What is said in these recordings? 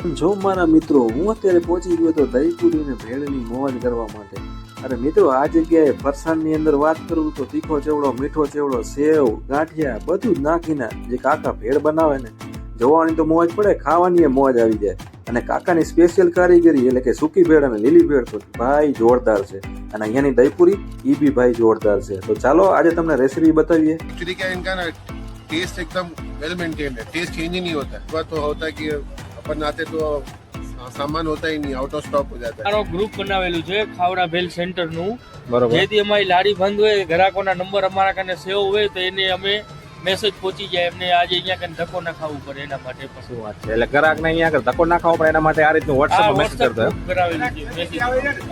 કેમ છો મારા મિત્રો? હું અત્યારે પહોંચી ગયો તો દહીપુરી અને ભેળની મોજ કરવા માટે. અરે મિત્રો, આ જગ્યાએ ફરસાણની અંદર વાત કરું તો તીખો ચેવડો, મીઠો ચેવડો, સેવ, ગાંઠિયા બધું જ નાખીને જે કાકા ભેળ બનાવે ને, જોવાની તો મોજ પડે, ખાવાની મોજ આવી જાય. અને કાકાની સ્પેશિયલ કારીગરી એટલે કે સૂકી ભેળ અને લીલી ભેળ તો ભાઈ જોરદાર છે. અને અહીંયાની દહીપુરી એ બી ભાઈ જોરદાર છે. તો ચાલો આજે તમને રેसिपी बताइए. एक्चुअली क्या इनका ना टेस्ट एकदम वेल मेंटेन्ड है, टेस्ट चेंज ही नहीं होता है. तो होता है कि अपन आते तो सामान होता ही नहीं, आउट ऑफ स्टॉक हो जाता है. મારો ગ્રુપ બનાવેલું છે ખાવડા ભેલ સેન્ટર નું. બરોબર. જેથી અમારી લારી બંધ હોય, ગ્રાહકોના નંબર અમારા કને સેવ હોય તો એને અમે મેસેજ પહોંચી જાય એમને આજે અહીંયા કને ધક્કો ના ખાવું પડે એના માટે. શું વાત છે? એટલે ગ્રાહકને અહીંયા આગળ ધક્કો ના ખાવો પડે એના માટે આ રીતનું WhatsApp મેસેજ કરતો હોય. કરાવેલું છે મેસેજ.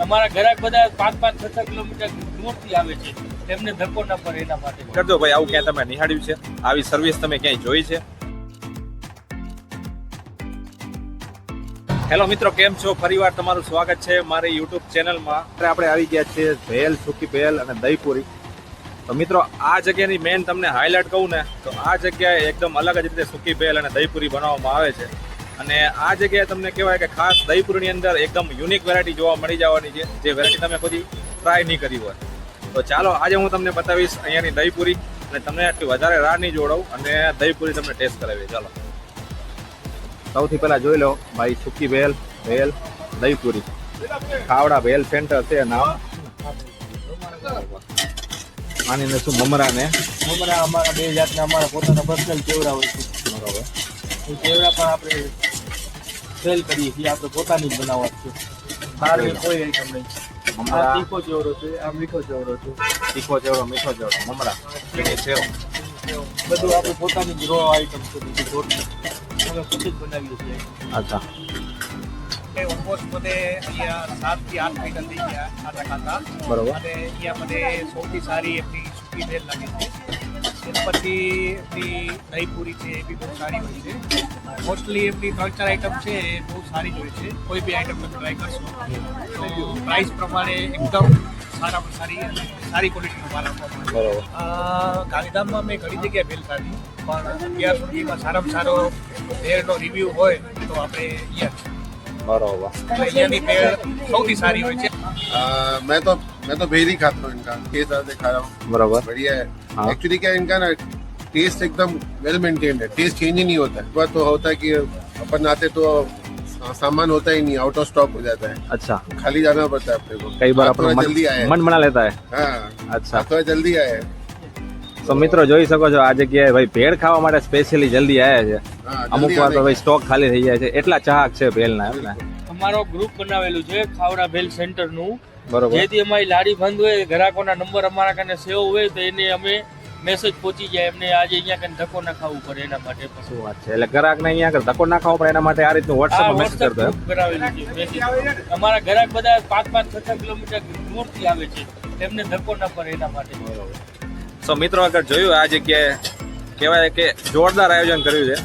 અમારા ગ્રાહક બધા 5-6 કિલોમીટર દૂરથી આવે છે, એમને ધક્કો ના પડે એના માટે કરજો ભાઈ. આવું ક્યાંય તમે નિહાળ્યું છે? આવી સર્વિસ તમે ક્યાંય જોઈ છે? હેલો મિત્રો, કેમ છો? ફરીવાર તમારું સ્વાગત છે મારી યુટ્યુબ ચેનલમાં. આપણે આવી ગયા છીએ ભેલ, સૂકી ભેલ અને દહીપુરી. તો મિત્રો, આ જગ્યાની મેન તમને હાઇલાઇટ કહું ને તો આ જગ્યાએ એકદમ અલગ જ રીતે સૂકી ભેલ અને દહીપુરી બનાવવામાં આવે છે. અને આ જગ્યાએ તમને કહેવાય કે ખાસ દહીપુરીની અંદર એકદમ યુનિક વેરાયટી જોવા મળી જવાની છે, જે વેરાયટી તમે કોઈ ટ્રાય નહીં કરી હોય. તો ચાલો આજે હું તમને બતાવીશ અહીંયાની દહીપુરી, અને તમને આટલી વધારે રાહ નહીં જોડાવું અને દહીપુરી તમને ટેસ્ટ કરાવીએ. ચાલો, સૌથી પહેલા જોઈ લો ભાઈ, સૂકી ભેલ, ભેલ, દહીપુરી, ખાવડા ભેલ સેન્ટર છે નામ. આની અંદર શું મમરા ને અમારા 2 જાતના અમારા પોતાના પર્સનલ ચેવડા હોય છે. બરોબર. એ ચેવડા પણ આપણે સેલ કરીએ છીએ, આપણે પોતાની જ બનાવવા છે. બહારની કોઈ આઈટમ નહીં. આ મમરા, તીખો ચેવડો છે, આ મીઠો ચેવડો છે, તીખો ચેવડો, મીઠો ચેવડો, મમરા, સેવ. બધું આપણે પોતાની જ રો આઈટમ છે. બીજી રોટી અમે ખુદ જ બનાવીએ છીએ. અચ્છા. ઓલમોસ્ટ મને અહીંયા 7 થી 8 આઈટમ થઈ ગયા ખાતા ખાતા. બરોબર. અને અહીંયા મને સૌથી સારી એમની સૂકી ભેલ લાગે છે. એના પછી એમની દહીપુરી છે, એ બી બહુ સારી હોય છે. મોસ્ટલી એમની 3-4 આઈટમ છે એ બહુ સારી જ હોય છે. કોઈ બી આઈટમ તમે ટ્રાય કરશો તો પ્રાઇસ પ્રમાણે એકદમ સારામાં સારી ક્વોલિટીનો માલ આપવામાં બરોબર. ગાંધીધામમાં મેં ઘણી જગ્યાએ ભેલ ખાધી, પણ અત્યાર સુધીમાં સારામાં સારો ભેળનો રિવ્યૂ હોય તો આપણે અહીંયા બરોબર. અહીંયાની ભેળ સૌથી સારી હોય છે. मैं तो भेल ही खाता हूँ इनका, के साथ खा रहा हूँ. बराबर. बढ़िया है. हाँ. एक्चुअली क्या इनका ना टेस्ट एकदम वेल मेंटेन्ड है, टेस्ट चेंज ही नहीं होता है. तो होता है कि अपन आते तो सामान होता ही नहीं, आउट ऑफ स्टॉक हो जाता है. अच्छा. खाली जाना पड़ता है अपने को. कई बार थोड़ा अपना जल्दी आए. मन बना लेता है. हाँ, अच्छा. थोड़ा जल्दी आए. તો મિત્રો જોઈ શકો છો આ જગ્યાએ ભાઈ ભેળ ખાવા માટે સ્પેશિયલી જલ્દી આવ્યા છે. हाँ, અમુક जल्दी વાર તો आने ભાઈ સ્ટોક ખાલી થઈ જાય છે, એટલા ચાહક છે ભેલના. એમ ને? અમારો ગ્રુપ બનાવેલું છે ખાવડા ભેલ સેન્ટર નું. બરોબર. જેથી અમારી લારી બંધ હોય, ગ્રાહકોના નંબર અમારા કને સેવ હોય તો એને અમે મેસેજ પહોંચી જાય એમને આજે અહીંયા કને ધક્કો ના ખાવું પડે એના માટે. શું વાત છે? એટલે ગ્રાહકને અહીંયા આગળ ધક્કો ના ખાવો પડે એના માટે આ રીતનું WhatsApp મેસેજ કરતો હોય. કરાવેલું છે મેસેજ. અમારા ગ્રાહક બધા 5-6 કિલોમીટર દૂરથી આવે છે, એમને ધક્કો ના પડે એના માટે. તો મિત્રો આગળ જોયું આ જગ્યાએ કહેવાય કે જોરદાર આયોજન કર્યું છે.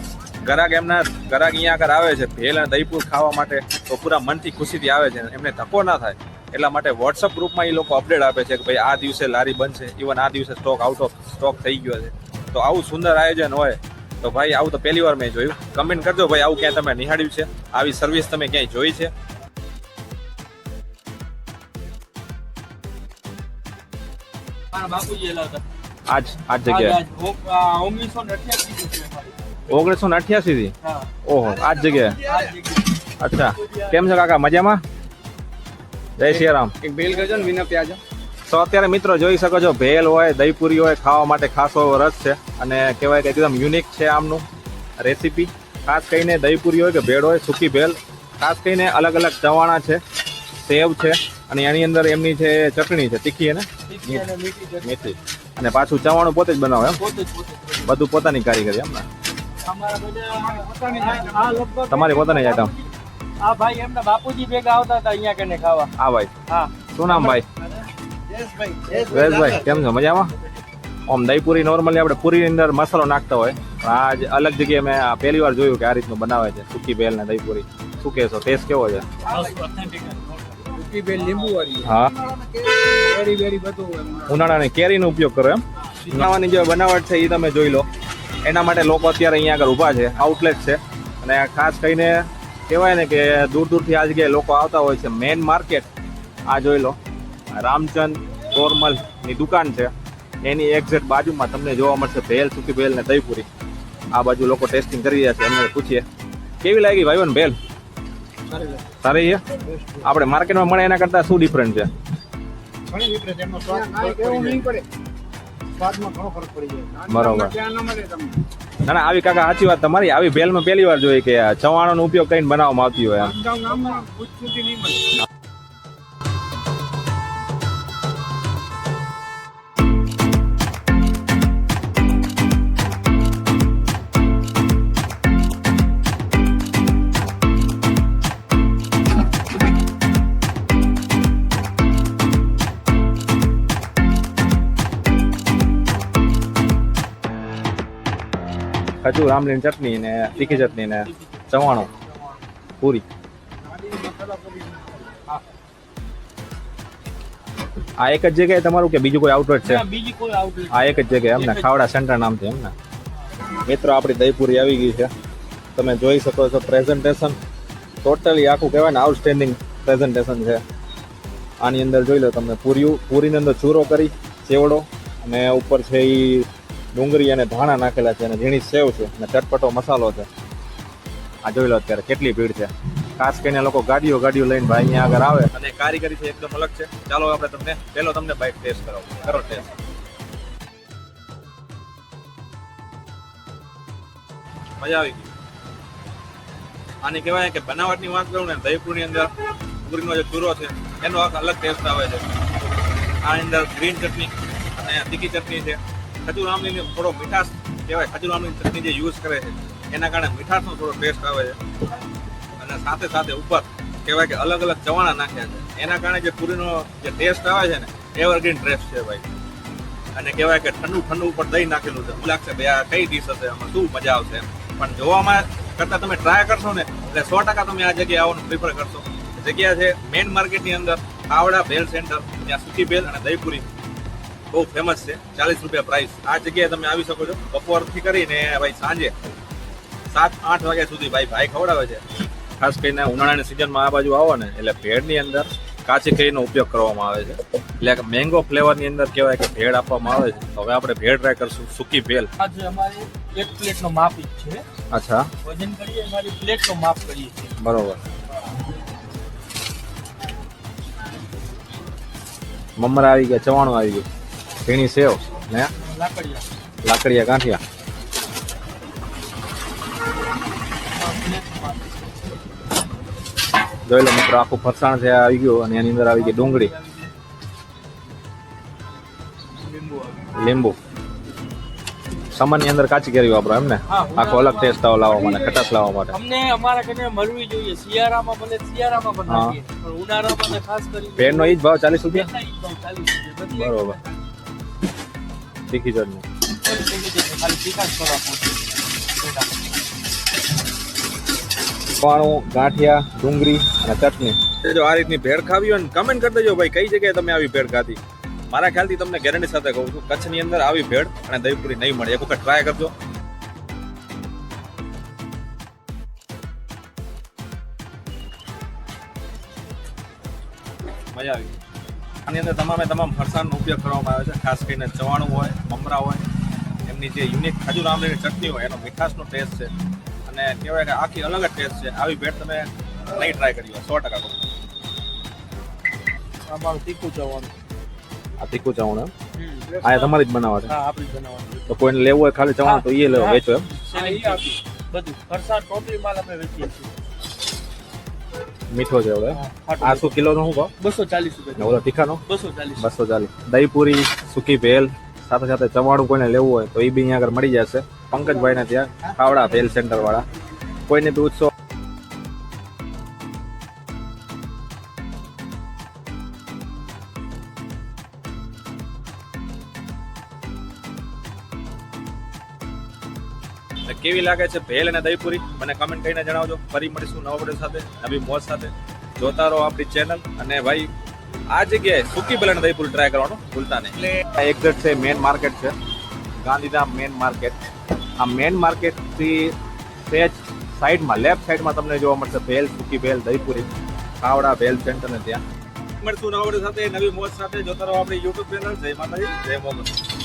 ગ્રાહક અહીંયા આગળ આવે છે ભેલ અને દહીપુર ખાવા માટે તો પૂરા મનથી ખુશીથી આવે છે. એમને ધક્કો ના થાય એટલા માટે WhatsApp ગ્રુપમાં એ લોકો અપડેટ આપે છે કે ભાઈ આ દિવસે લારી બનશે, ઇવન આ દિવસે સ્ટોક આઉટ ઓફ સ્ટોક થઈ ગયો છે. તો આવું સુંદર આયોજન હોય તો ભાઈ આવું તો પહેલી વાર મેં જોયું. કમેન્ટ કરજો ભાઈ, આવું ક્યાંય તમે નિહાળ્યું છે? આવી સર્વિસ તમે ક્યાંય જોઈ છે? મારા બાપુજી લાવતા આ જગ્યાએ 1988 થી હા ઓહો, આ જ જગ્યાએ. આ જગ્યાએ. અચ્છા. કેમ છો કાકા? મજામાં? જય શ્રી રામ. એક ભેલ કરજો ને વિના પ્યાજ. તો અત્યારે મિત્રો જોઈ શકો છો ભેલ હોય, દહીપુરી હોય, ખાવા માટે ખાસો એવો રસ છે. અને કહેવાય કે એકદમ યુનિક છે આમનું રેસીપી. ખાસ કરીને દહીપુરી હોય કે ભેળ હોય, સૂકી ભેલ, ખાસ કરીને અલગ અલગ ચવાણા છે, સેવ છે, અને એની અંદર એમની છે ચટણી છે તીખી અને તીખી અને મીઠી ચટણી. મીઠી. અને પાછું ચવાણું પોતે જ બનાવે એમ? પોતે જ. બધું પોતાની કારીગરી એમ ને? અમારા બધા પોતાની આ લગભગ તમારી પોતાની આઈટમ. આ ભાઈ એમના બાપુજી ભેગા આવતા હતા અહીંયા કને ખાવા. હા ભાઈ. હા. શું નામ ભાઈ? જયેશભાઈ. કેમ છો? મજામાં? આમ દહીપુરી નોર્મલી આપણે પૂરીની અંદર મસાલો નાખતા હોય, પણ આજ અલગ જગ્યાએ મેં પહેલી વાર જોયું કે આ રીતનું બનાવે છે સૂકી ભેલ ને દહીપુરી. શું કહેશો? ટેસ્ટ કેવો છે? સૂકી ભેલ લીંબુ વાળી, હા. વેરી વેરી બધું ઉનાળાની કેરીનો ઉપયોગ કરો એમ? ઉનાળાની જે બનાવટ છે એ તમે જોઈ લો. એના માટે લોકો અત્યારે અહીંયા આગળ ઊભા છે, આઉટલેટ છે. અને ખાસ કરીને કહેવાય ને કે દૂર દૂરથી આ જગ્યાએ લોકો આવતા હોય છે. મેન માર્કેટ આ જોઈ લો, રામચંદ કોરમલ ની દુકાન છે, એની એક્ઝેક્ટ બાજુમાં તમને જોવા મળશે ભેલ, સૂકી ભેલ ને દહીંપુરી. આ બાજુ લોકો ટેસ્ટિંગ કરી રહ્યા છે, એમને પૂછીએ કેવી લાગી ભાઈઓને ભેલ? સારી છે. આપણે માર્કેટમાં મળે એના કરતા શું ડિફરન્ટ છે? બરોબર. ના ના, આવી કાકા સાચી વાત તમારી. આવી ભેલમાં પહેલી વાર જોઈ કે ચવાણોનો ઉપયોગ કરીને બનાવવામાં આવતી હોય એમ. ખજૂર આમલીની ચટણી ને તીખી ચટણી ને ચવાણું પૂરી. આ એક જ જગ્યાએ તમારું કે બીજું કોઈ આઉટલેટ છે? બીજી કોઈ આઉટલેટ આ એક જ જગ્યાએ એમને, ખાવડા સેન્ટર નામથી એમને. મિત્રો આપણી દહીંપુરી આવી ગઈ છે, તમે જોઈ શકો છો. પ્રેઝન્ટેશન ટોટલી આખું કહેવાય ને આઉટસ્ટેન્ડિંગ પ્રેઝન્ટેશન છે. આની અંદર જોઈ લો તમે પૂરીની અંદર ચૂરો કરી, ચેવડો અને ઉપર છે એ ડુંગળી અને ધાણા નાખેલા છે અને ઝીણી સેવ છે અને ચટપટો મસાલો છે. આ જોઈ લો અત્યારે કેટલી ભીડ છે. ખાસ કરીને લોકો ગાડીઓ લઈને ભાઈ અહીંયા આગળ આવે અને કારીગરી છે એકદમ અલગ છે. ચાલો આપણે તમને બાઈક ટેસ્ટ કરો ટેસ્ટ. મજા આવી ગઈ. આની કહેવાય કે બનાવટની વાત કરું ને, દહીંપુરીની અંદર ડુંગળીનો જે ચૂરો છે એનો અલગ ટેસ્ટ આવે છે. આની અંદર ગ્રીન ચટણી અને તીખી ચટણી છે. ખજૂર આમલીની થોડો મીઠાશ કહેવાય, ખજૂર આમલીની ચટણી જે યુઝ કરે છે એના કારણે મીઠાશનો થોડો ટેસ્ટ આવે છે. અને સાથે સાથે ઉપર કહેવાય કે અલગ અલગ ચવાણા નાખ્યા છે, એના કારણે જે પૂરીનો જે ટેસ્ટ આવે છે ને, એવરગ્રીન ટેસ્ટ છે ભાઈ. અને કહેવાય કે ઠંડુ ઉપર દહીં નાખેલું છે. એવું લાગશે ભાઈ આ કઈ ડીશ હશે, આમાં શું મજા આવશે એમ. પણ જોવામાં કરતાં તમે ટ્રાય કરશો ને એટલે 100% તમે આ જગ્યાએ આવવાનું પ્રિફર કરશો. જગ્યા છે મેઇન માર્કેટની અંદર, ખાવડા ભેલ સેન્ટર. ત્યાં સૂકી ભેલ અને દહીંપુરી બહુ ફેમસ છે. 40 રૂપિયા પ્રાઇસ. આ જગ્યાએ તમે આવી શકો છો. બપોરથી કરીને ભાઈ સાંજે 7-8 વાગ્યા સુધી ભાઈ ખવડાવે છે. ખાસ કરીને ઉનાળાની સિઝનમાં આ બાજુ આવો ને એટલે ભેળની અંદર કાચી કેરીનો ઉપયોગ કરવામાં આવે છે. એટલે કે મેંગો ફ્લેવરની અંદર કહેવાય કે ભેળ આપવામાં આવે છે. હવે આપણે ભેળ ટ્રાય કરશું, સૂકી ભેલ. આજે અમારી એક પ્લેટનો માપ જ છે. અચ્છા, વજન કરીએ અમારી પ્લેટનો માપ કરીએ છીએ. બરોબર. મમરા આવી ગયા, ચવાણું આવી ગયું, ઝીણી સેવ ને લાકડિયા ગાંઠિયા. જોઈ લો મિત્રો, આખું ફરસાણ છે આવી ગયું અને એની અંદર આવી ગઈ ડુંગળી, લીંબુ. સામાન્ય અંદર કાચી કેરી વાપરો એમ ને? આખો અલગ ટેસ્ટ લાવવા માટે, ખટાશ લાવવા માટે. અમને અમારા ઘરે મળવી જોઈએ. શિયાળામાં ભલે શિયાળામાં પણ નાખીએ, પણ ઉનાળામાં ખાસ કરીને ભેળનો ઈ જ ભાવ 40 રૂપિયા. બધી બરોબર. તીખી ચટણી, ખાલી તીખાશ કરવા ચવાણું, ગાંઠિયા, ડુંગળી અને ચટણી. જો આ રીતની ભેળ ખાવી હોય ને કમેન્ટ કરી દેજો ભાઈ, કઈ જગ્યાએ તમે આવી ભેળ ખાધી. મારા ખ્યાલથી તમને ગેરંટી સાથે કહું છું, કચ્છની અંદર આવી ભેળ અને દહીંપુરી નહીં મળે. એક વખત ટ્રાય કરજો. મજા આવી. આની અંદર તમામ ફરસાણનો ઉપયોગ કરવામાં આવે છે. ખાસ કરીને ચવાણું હોય, મમરા હોય, એમની જે યુનિક ખજૂર આમલીની ચટણી હોય એનો મીઠાશનો ટેસ્ટ છે અને કહેવાય કે આખી અલગ જ ટેસ્ટ છે. આવી ભેળ તમે નહીં ટ્રાય કરી હોય 100% કહું. અમારું તીખું ચવાણું. આ તીખું ચવાણું એમ? આ તમારી જ બનાવવા છે? હા, આપણી બનાવવાની. તો કોઈને લેવું હોય ખાલી ચવાણું તો એ લેવો, વેચો એમ? બધું ફરસાણ ટોટલી માલ અમે વેચીએ છીએ. મીઠો છે હવે. આ શું કિલોનો શું ભાવ? 240 રૂપિયા. ઓલો તીખાનો 240. 240. દહીંપુરી, સૂકી ભેલ સાથે સાથે ચવાણું કોઈને લેવું હોય તો એ બી અહીંયા આગળ મળી જશે. પંકજભાઈને ત્યાં, ખાવડા ભેલ સેન્ટર વાળા. કોઈને બી ઉત્સવ કેવી લાગે છે ભેલ અને દહીંપુરી મને કમેન્ટ કરીને જણાવજો. ફરી મળીશું નવા વિડિયો સાથે, નવી મોજ સાથે. જોતા રહો આપણી ચેનલ. અને ભાઈ આ જગ્યાએ સૂકી ભેલ અને દહીંપુરી ટ્રાય કરવાનું ભૂલતા નહીં. એટલે એક્ઝેક્ટ છે મેન માર્કેટ છે, ગાંધીધામ મેન માર્કેટ. આ મેન માર્કેટથી સહેજ સાઈડમાં લેફ્ટ સાઈડમાં તમને જોવા મળશે ભેલ સૂકી ભેલ દહીપુરી ખાવડા ભેલ સેન્ટર ને ત્યાં મળશું નવા સાથે નવી મોજ સાથે જોતા રહો આપણી યુટ્યુબ ચેનલ જય માતાજી જય મોગલ.